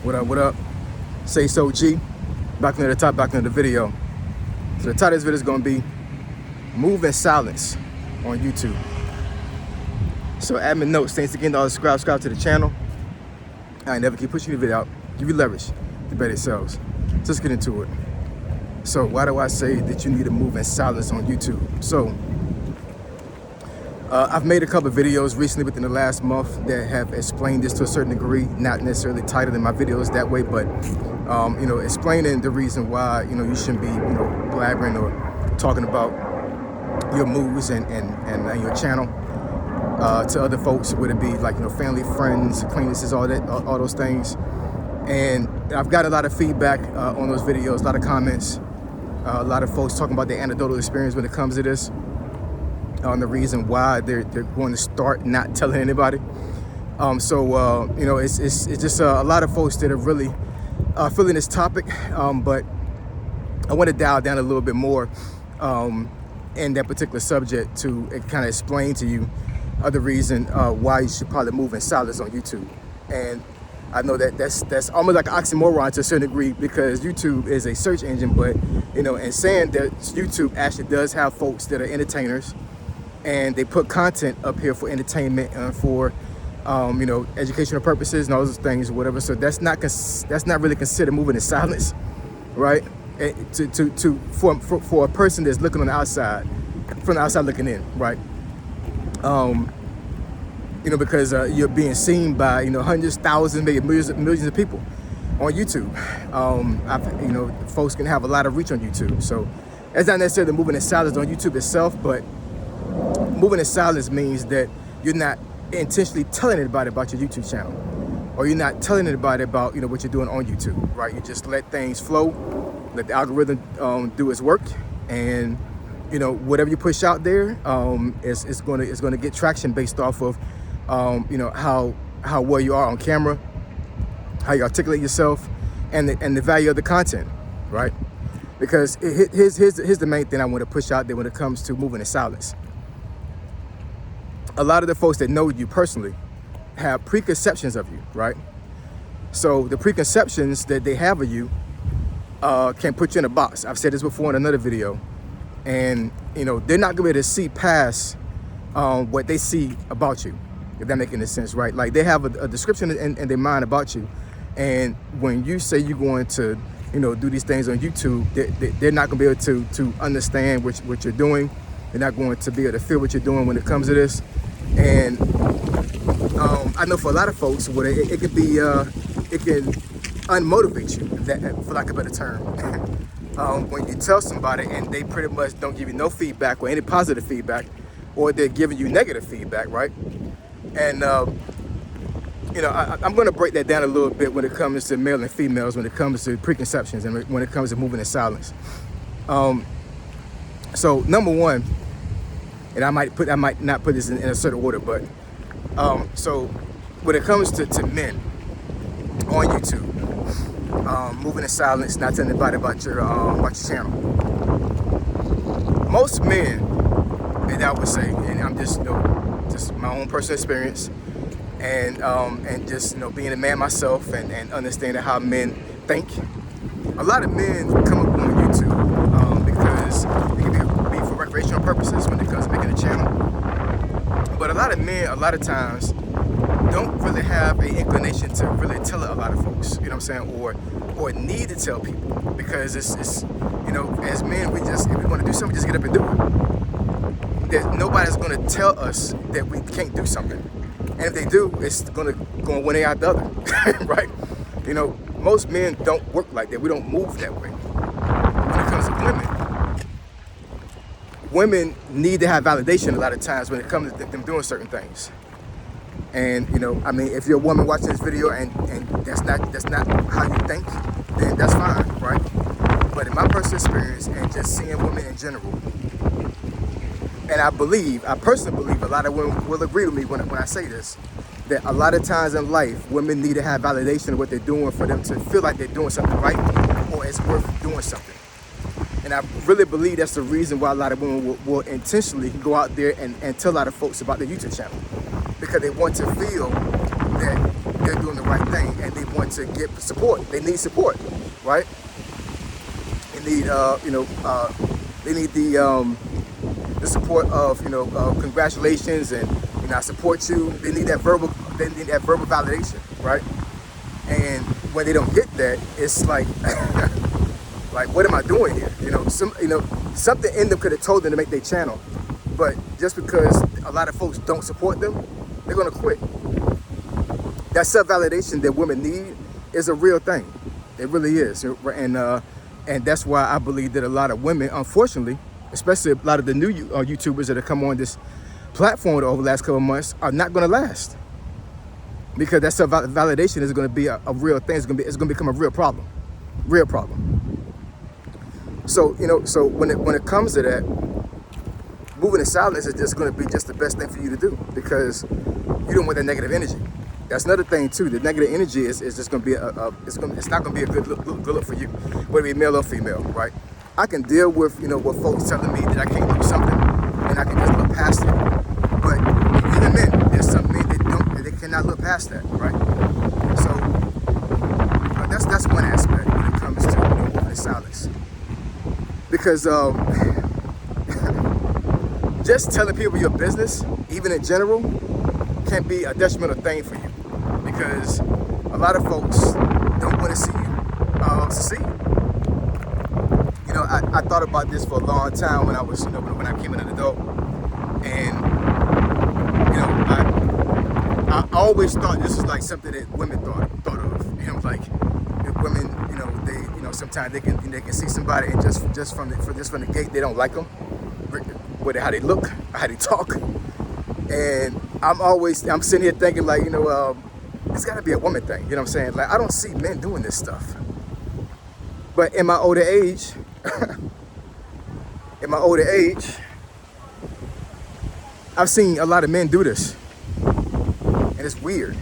What up, what up? Say so G. Back into the top, back into the video. So the title of this video is gonna be Move in Silence on YouTube. So admin notes, thanks again to all the subscribe to the channel. I never keep pushing the video out. Give you leverage, the better it sells. So let's get into it. So why do I say that you need to move in silence on YouTube? So I've made a couple of videos recently within the last month that have explained this to a certain degree, not necessarily titled in my videos that way, but explaining the reason why you shouldn't be blabbering or talking about your moves and your channel to other folks, would it be like family, friends, acquaintances, all those things. And I've got a lot of feedback on those videos, a lot of comments, a lot of folks talking about their anecdotal experience when it comes to this. On the reason why they're going to start not telling anybody. It's just a lot of folks that are really feeling this topic, but I want to dial down a little bit more in that particular subject to kind of explain to you the reason why you should probably move in silence on YouTube. And I know that's almost like an oxymoron to a certain degree, because YouTube is a search engine, but and saying that YouTube actually does have folks that are entertainers, and they put content up here for entertainment and for educational purposes and all those things, whatever. So that's not really considered moving in silence, right? For a person that's looking on the outside, from the outside looking in, right? Because you're being seen by hundreds, thousands, maybe millions of people on YouTube. Folks can have a lot of reach on YouTube, so that's not necessarily moving in silence on YouTube itself, but moving in silence means that you're not intentionally telling anybody about your YouTube channel, or you're not telling anybody about what you're doing on YouTube, right? You just let things flow, let the algorithm do its work, and whatever you push out there is going to get traction based off of how well you are on camera, how you articulate yourself, and the value of the content, right? Because here's the main thing I want to push out there when it comes to moving in silence. A lot of the folks that know you personally have preconceptions of you, right? So the preconceptions that they have of you can put you in a box. I've said this before in another video, and they're not gonna be able to see past what they see about you, if that makes any sense, right? Like, they have a description in their mind about you, and when you say you're going to do these things on YouTube, they're not gonna be able to understand what you're doing. They're not going to be able to feel what you're doing when it comes to this. And I know for a lot of folks, it can unmotivate you, for lack of a better term. When you tell somebody and they pretty much don't give you no feedback or any positive feedback, or they're giving you negative feedback, right? And I'm going to break that down a little bit when it comes to male and females, when it comes to preconceptions, and when it comes to moving in silence. So number one, and I might not put this in a certain order, but so when it comes to men on YouTube, moving in silence, not telling anybody about your channel. Most men, and I would say, and I'm just my own personal experience, and just being a man myself and understanding how men think. A lot of men come up on YouTube because it can be for recreational purposes when it comes to making a channel. But a lot of men, a lot of times, don't really have an inclination to really tell a lot of folks, you know what I'm saying, or need to tell people, because it's as men, if we want to do something, just get up and do it. That nobody's going to tell us that we can't do something, and if they do, it's going to go one way out the other, right? Most men don't work like that. We don't move that way. When it comes to women need to have validation a lot of times when it comes to them doing certain things. And if you're a woman watching this video and that's not how you think, then that's fine, right? But in my personal experience and just seeing women in general, and I personally believe a lot of women will agree with me when I say this, that a lot of times in life, women need to have validation of what they're doing for them to feel like they're doing something right, or it's worth doing something. And I really believe that's the reason why a lot of women will intentionally go out there and tell a lot of folks about their YouTube channel, because they want to feel that they're doing the right thing, and they want to get support. They need support, right? They need, they need the support of, congratulations and, I support you. They need that verbal validation, right? And when they don't get that, it's like, like, what am I doing here? Something in them could have told them to make their channel, but just because a lot of folks don't support them, they're gonna quit. That self-validation that women need is a real thing. It really is, and that's why I believe that a lot of women, unfortunately, especially a lot of the new YouTubers that have come on this platform over the last couple of months, are not going to last, because that self-validation is going to be a real thing. It's going to become a real problem. So so when it comes to that, moving in silence is just going to be just the best thing for you to do, because you don't want that negative energy. That's another thing too. The negative energy is just going to be it's not going to be a good look for you, whether it be male or female, right? I can deal with with folks telling me that I can't do something and I can just look past it. But even men, there's some men that they cannot look past that, right? So that's one aspect when it comes to moving in silence, because just telling people your business, even in general, can be a detrimental thing for you, because a lot of folks don't want to see you succeed. I thought about this for a long time when I was, when I came in an adult, and I always thought this was like something that women thought of. Like, if women, they, sometimes they can see somebody and just from the gate they don't like them, whether how they look, how they talk, and I'm sitting here thinking like, it's got to be a woman thing. You know what I'm saying? Like, I don't see men doing this stuff, but in my older age. I've seen a lot of men do this, and it's weird.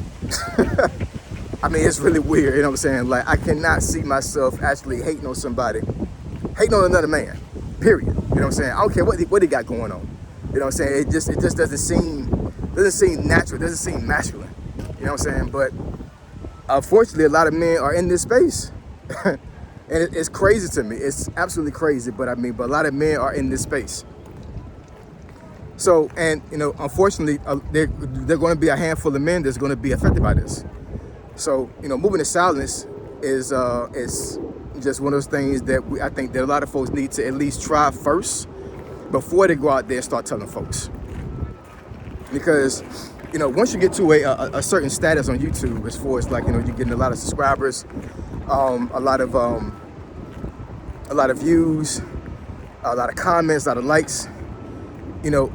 I mean, it's really weird, you know what I'm saying? Like, I cannot see myself actually hating on somebody, hating on another man, period. You know what I'm saying? I don't care what he got going on. You know what I'm saying? It just doesn't seem natural, it doesn't seem masculine. You know what I'm saying? But unfortunately, a lot of men are in this space. And it's crazy to me. It's absolutely crazy. But a lot of men are in this space. So, and unfortunately, there are going to be a handful of men that's going to be affected by this. So, moving in silence is just one of those things that I think that a lot of folks need to at least try first before they go out there and start telling folks. Because, once you get to a certain status on YouTube, as far as like, you're getting a lot of subscribers, a lot of views, a lot of comments, a lot of likes.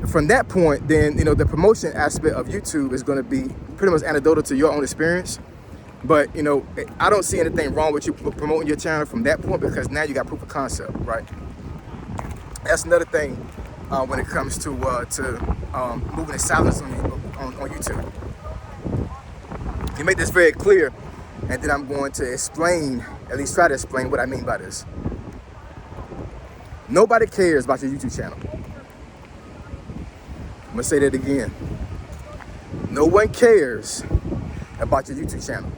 From that point, then the promotion aspect of YouTube is going to be pretty much anecdotal to your own experience. But I don't see anything wrong with you promoting your channel from that point, because now you got proof of concept, right? That's another thing when it comes to moving in silence on YouTube. You make this very clear, and then I'm going to explain, at least try to explain what I mean by this. Nobody cares about your YouTube channel. I'm gonna say that again. No one cares about your YouTube channel.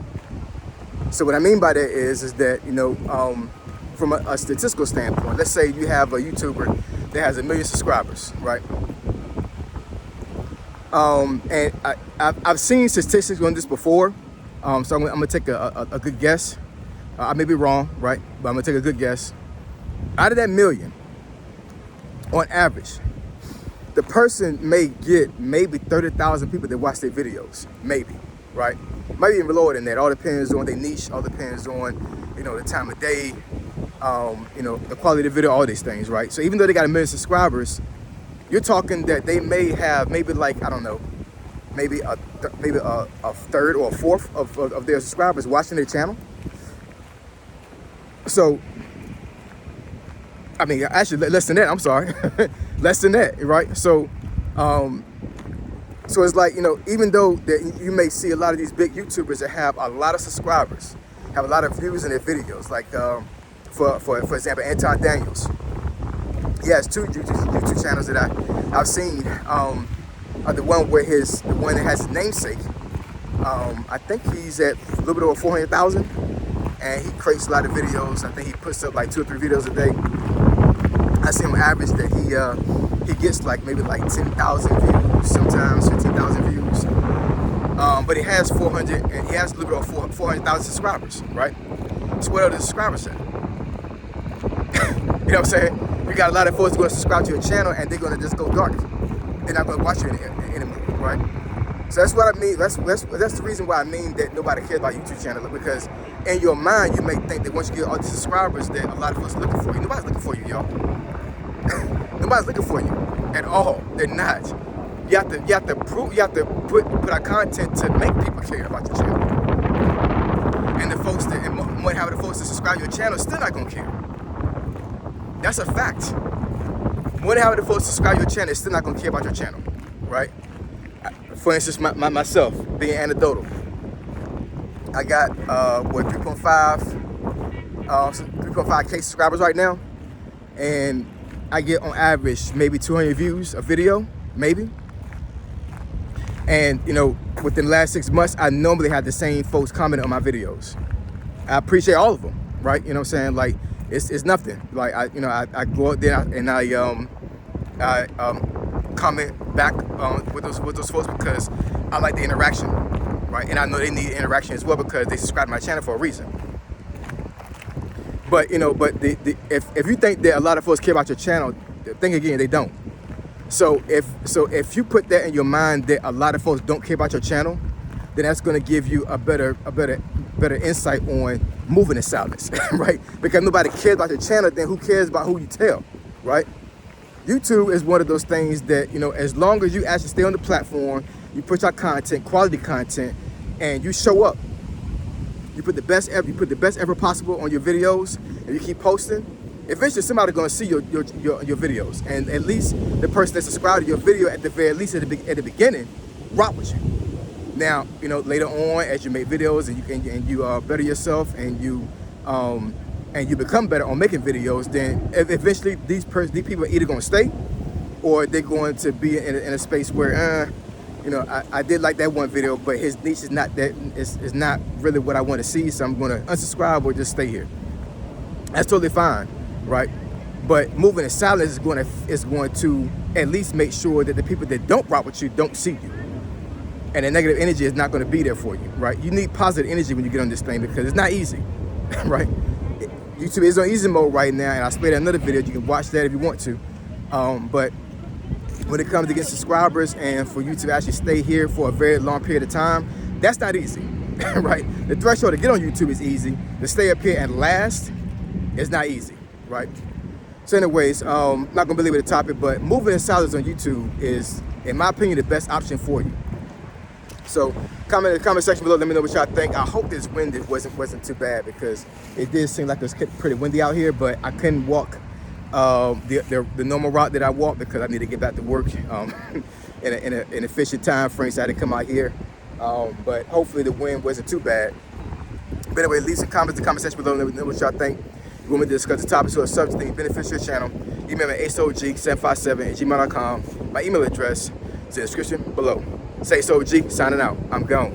So what I mean by that is that, from a statistical standpoint, let's say you have a YouTuber that has 1 million subscribers, right? And I've seen statistics on this before. So I'm gonna take a good guess. I may be wrong, right? But I'm gonna take a good guess. Out of that 1 million, on average, the person may get maybe 30,000 people that watch their videos, maybe, right? Maybe even lower than that. All depends on their niche. All depends on, the time of day, the quality of the video, all these things, right? So even though they got 1 million subscribers, you're talking that they may have maybe like, I don't know, maybe a third or a fourth of their subscribers watching their channel. So, actually less than that, I'm sorry. Less than that, right? So, so it's like, even though that you may see a lot of these big YouTubers that have a lot of subscribers, have a lot of views in their videos, like, for example, Anton Daniels. He has 2 YouTube channels that I've seen. The one that has his namesake, I think he's at a little bit over 400,000, and he creates a lot of videos. I think he puts up like 2 or 3 videos a day. I see him average that he gets like maybe like 10,000 views, sometimes 15,000 views. But he has 400, and he has a little bit over 400,000 subscribers, right? So what are the subscribers saying? You know what I'm saying? You got a lot of folks going to subscribe to your channel, and they're going to just go dark. They're not going to watch you anymore, right? So that's what I mean. That's the reason why I mean that nobody cares about YouTube channel, because in your mind you may think that once you get all these subscribers that a lot of folks are looking for you. Nobody's looking for you, y'all. Nobody's looking for you at all. They're not. You have to put out content to make people care about your channel. And the folks that more than half of the folks that subscribe to your channel are still not gonna care. That's a fact. More than half of the folks that subscribe to your channel is still not gonna care about your channel, right? For instance, myself, being anecdotal, I got 3.5K subscribers right now, and I get on average maybe 200 views a video, maybe. And you know, within the last 6 months, I normally have the same folks comment on my videos. I appreciate all of them, right? You know what I'm saying? Like it's nothing. Like I go out there and I comment back with those folks because I like the interaction, right? And I know they need interaction as well because they subscribe to my channel for a reason. But you know, if you think that a lot of folks care about your channel, think again, they don't. So if you put that in your mind that a lot of folks don't care about your channel, then that's going to give you a better insight on moving in silence, right? Because nobody cares about your channel, then who cares about who you tell, right? YouTube is one of those things that, you know, as long as you actually stay on the platform, you put out content, quality content, and you show up, you put the best ever possible on your videos, and you keep posting, eventually somebody's gonna see your videos, and at least the person that subscribed to your video at the very least at the beginning rock with you. Now, you know, later on as you make videos and you better yourself and you become better on making videos, then eventually these people are either gonna stay or they're going to be in a space where you know, I did like that one video, but his niche is not not really what I want to see, so I'm gonna unsubscribe or just stay here. That's totally fine, right? But moving in silence is going to at least make sure that the people that don't rock with you don't see you, and the negative energy is not going to be there for you, right? You need positive energy when you get on this thing because it's not easy, right? YouTube is on easy mode right now, and I'll spare another video. You can watch that if you want to, but when it comes to getting subscribers and for you to actually stay here for a very long period of time, that's not easy, right? The threshold to get on YouTube is easy. To stay up here and last is not easy, right? So anyways, not gonna belabor the topic, but moving in silence on YouTube is, in my opinion, the best option for you. So comment in the comment section below, let me know what y'all think. I hope this wind wasn't too bad because it did seem like it was pretty windy out here, but I couldn't walk the normal route that I walk because I need to get back to work in an efficient time frame, so I had to come out here. But hopefully the wind wasn't too bad. But anyway, leave some comments in the comment section below. Let me know what y'all think. You want me to discuss the topics or subject that benefits your channel? Email me at asog757@gmail.com. My email address is in the description below. Say SOG, signing out. I'm gone.